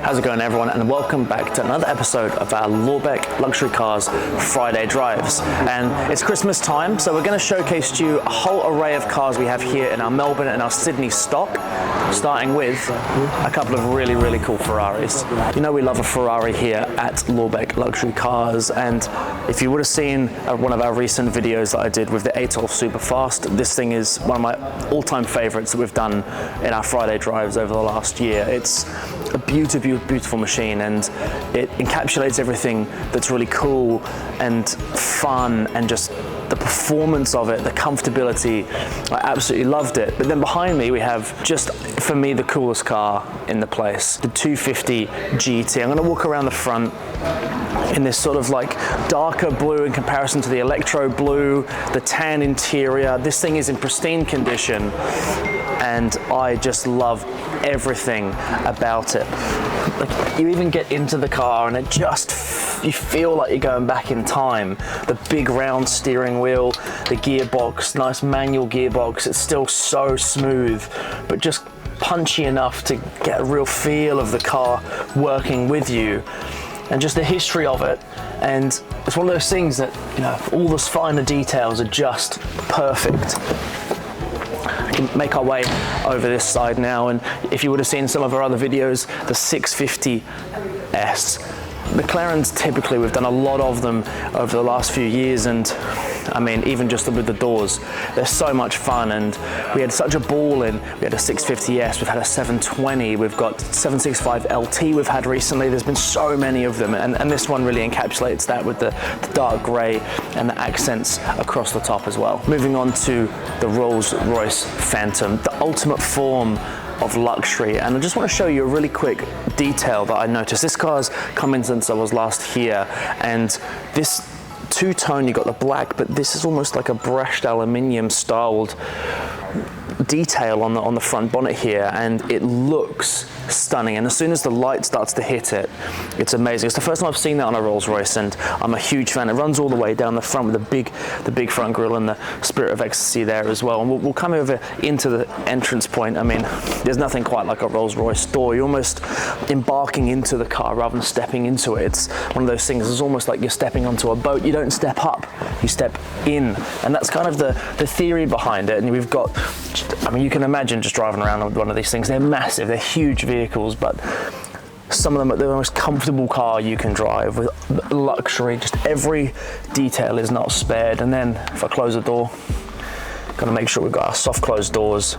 How's it going, everyone, and welcome back to another episode of our Lorbek Luxury Cars Friday Drives. And it's Christmas time, so we're going to showcase to you a whole array of cars we have here in our Melbourne and our Sydney stock, starting with a couple of really cool Ferraris. You know we love a Ferrari here at Lorbek Luxury Cars, and if you would have seen one of our recent videos that I did with the ATOL Superfast, this thing is one of my all-time favorites that we've done in our Friday Drives over the last year. It's a beautiful machine, and it encapsulates everything that's really cool and fun, and just the performance of it, the comfortability. I absolutely loved it. But then behind me we have, just for me, the coolest car in the place, the 250 GT. I'm going to walk around the front in this sort of like darker blue in comparison to the electro blue, the tan interior. This thing is in pristine condition, and I just love everything about it. Like, you even get into the car and it just, you feel like you're going back in time. The big round steering wheel, the gearbox, nice manual gearbox. It's still so smooth, but just punchy enough to get a real feel of the car working with you, and just the history of it. And it's one of those things that, you know, all those finer details are just perfect. Make our way over this side now, and if you would have seen some of our other videos, the 650S. McLarens, typically we've done a lot of them over the last few years, and I mean, even just with the doors, they're so much fun, and we had such a ball in. We had a 650S, we've had a 720, we've got 765 LT we've had recently. There's been so many of them, and this one really encapsulates that with the dark grey and the accents across the top as well. Moving on to the Rolls-Royce Phantom, the ultimate form of luxury, and I just want to show you a really quick detail that I noticed. This car's come in since I was last here, and this two-tone, you got the black, but this is almost like a brushed aluminium styled detail on the front bonnet here, and it looks stunning. And as soon as the light starts to hit it, it's amazing. It's the first time I've seen that on a Rolls-Royce, and I'm a huge fan. It runs all the way down the front with the big front grille and the Spirit of Ecstasy there as well. And we'll come over into the entrance point. I mean, there's nothing quite like a Rolls-Royce door. You're almost embarking into the car rather than stepping into it. It's one of those things. It's almost like you're stepping onto a boat. You don't step up, you step in, and that's kind of the theory behind it. And we've got, I mean, you can imagine just driving around with one of these things. They're massive, they're huge vehicles, but some of them are the most comfortable car you can drive, with luxury. Just every detail is not spared. And then if I close the door, gotta make sure we've got our soft closed doors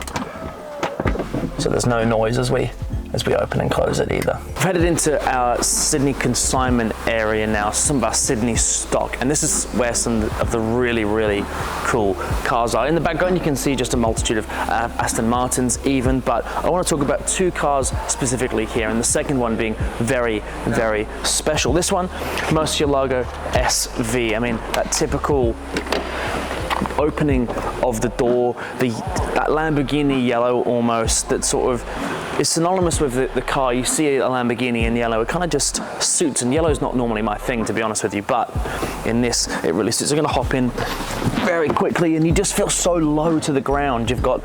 so there's no noise as we open and close it either. We've headed into our Sydney consignment area now, some of our Sydney stock, and this is where some of the really cool cars are. In the background you can see just a multitude of Aston Martins even, but I want to talk about two cars specifically here, and the second one being very special. This one, Murcielago SV. I mean, that typical opening of the door, that Lamborghini yellow almost, that sort of is synonymous with the car. You see a Lamborghini in yellow, it kind of just suits, and yellow's not normally my thing, to be honest with you, but in this it really suits. I'm going to hop in very quickly, and you just feel so low to the ground. You've got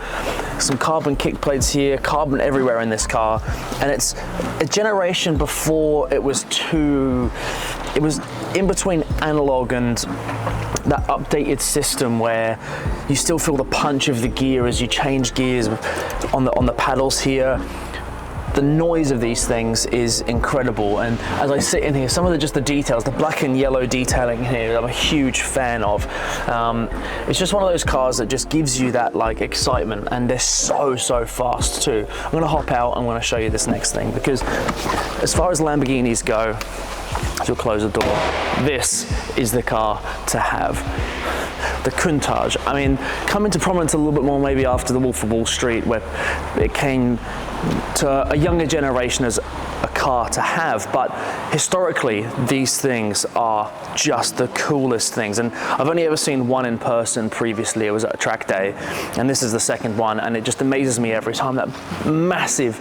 some carbon kick plates here, carbon everywhere in this car, and it's a generation before it was in between analog and that updated system where you still feel the punch of the gear as you change gears on the paddles here. The noise of these things is incredible, and as I sit in here, some of the details, the black and yellow detailing here, I'm a huge fan of. It's just one of those cars that just gives you that like excitement, and they're so fast too. I'm going to hop out, I'm going to show you this next thing, because as far as Lamborghinis go, so close the door, this is the car to have. The Countach, I mean, come into prominence a little bit more maybe after the Wolf of Wall Street, where it came to a younger generation as a car to have, but historically these things are just the coolest things. And I've only ever seen one in person previously. It was at a track day, and this is the second one, and it just amazes me every time. That massive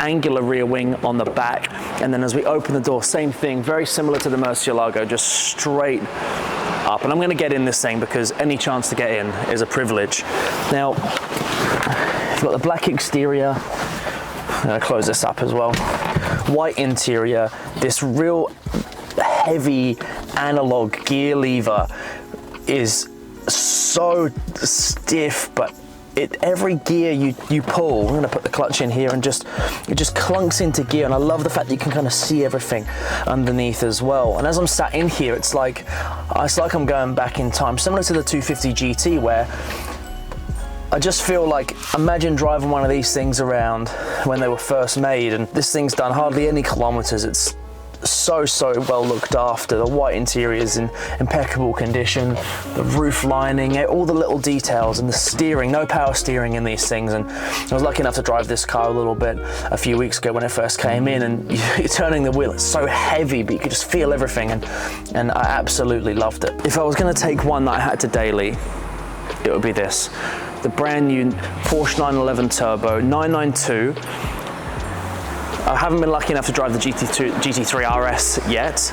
angular rear wing on the back, and then as we open the door, same thing, very similar to the Murcielago, just straight up. And I'm going to get in this thing because any chance to get in is a privilege. Now, you've got the black exterior. I'm going to close this up as well. white interior, this real heavy analog gear lever is so stiff, but every gear you pull, I'm gonna put the clutch in here and it just clunks into gear, and I love the fact that you can kind of see everything underneath as well. And as I'm sat in here, it's like I'm going back in time, similar to the 250 GT, where I just feel like, imagine driving one of these things around when they were first made, and this thing's done hardly any kilometers. It's so well looked after. The white interior is in impeccable condition, the roof lining, all the little details, and the steering, no power steering in these things. And I was lucky enough to drive this car a little bit a few weeks ago when it first came in, and you're turning the wheel, it's so heavy, but you could just feel everything, and I absolutely loved it. If I was going to take one that I had to daily, it would be this, the brand new Porsche 911 Turbo 992. I haven't been lucky enough to drive the GT3 RS yet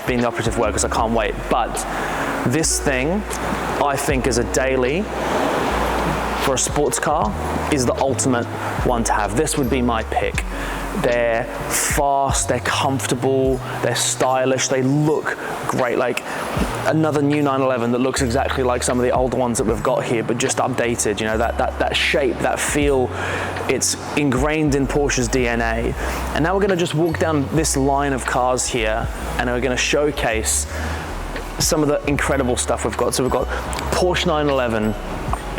being the operative word, because I can't wait. But this thing, I think, as a daily for a sports car, is the ultimate one to have. This would be my pick. They're fast, they're comfortable, they're stylish, they look great. Like another new 911 that looks exactly like some of the older ones that we've got here, but just updated. You know, that shape, that feel, it's ingrained in Porsche's DNA. And now we're gonna just walk down this line of cars here, and we're gonna showcase some of the incredible stuff we've got. So we've got Porsche 911,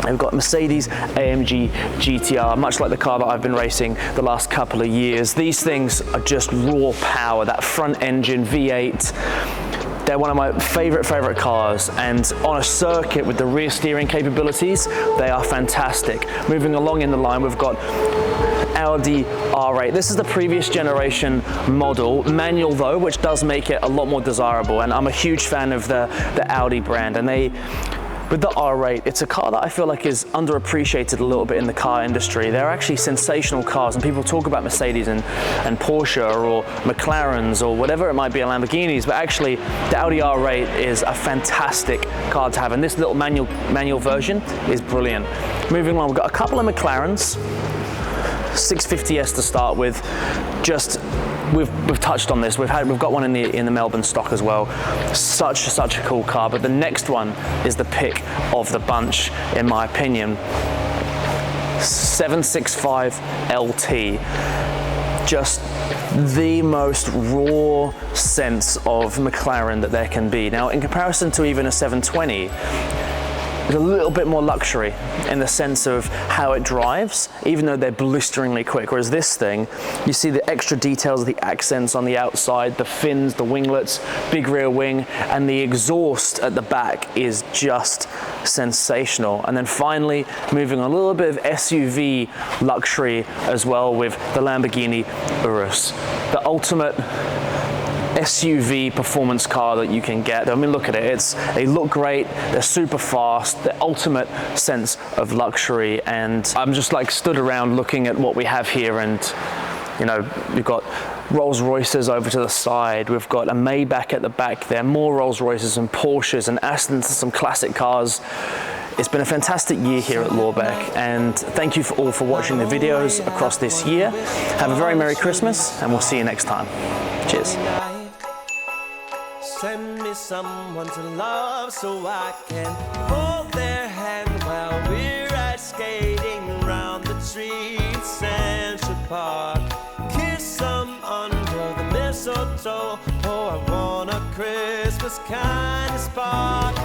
we've got Mercedes AMG GTR, much like the car that I've been racing the last couple of years. These things are just raw power, that front engine V8. They're one of my favorite cars, and on a circuit with the rear steering capabilities, they are fantastic. Moving along in the line, we've got Audi R8. This is the previous generation model, manual though, which does make it a lot more desirable, and I'm a huge fan of the Audi brand. And with the R8, it's a car that I feel like is underappreciated a little bit in the car industry. They're actually sensational cars, and people talk about Mercedes and Porsche or McLarens or whatever it might be, Lamborghinis, but actually the Audi R8 is a fantastic car to have, and this little manual version is brilliant. Moving along, we've got a couple of McLarens, 650S to start with. Just we've touched on this. We've got one in the Melbourne stock as well. Such a cool car. But the next one is the pick of the bunch, in my opinion. 765 LT. Just the most raw sense of McLaren that there can be. Now, in comparison to even a 720, it's a little bit more luxury in the sense of how it drives, even though they're blisteringly quick. Whereas this thing, you see the extra details of the accents on the outside, the fins, the winglets, big rear wing, and the exhaust at the back is just sensational. And then finally, moving on, a little bit of SUV luxury as well with the Lamborghini Urus, the ultimate SUV performance car that you can get. I mean, look at it. They look great. They're super fast. The ultimate sense of luxury. And I'm just like stood around looking at what we have here, and you know, we've got RollsRoyces over to the side. We've got a Maybach at the back there. More RollsRoyces and Porsches and Astons and some classic cars. It's been a fantastic year here at Lorbek, and thank you all for watching the videos across this year. Have a very Merry Christmas, and we'll see you next time. Cheers. Send me someone to love so I can hold their hand while we're ice skating around the trees, Central Park. Kiss them under the mistletoe. Oh, I want a Christmas kind of spark.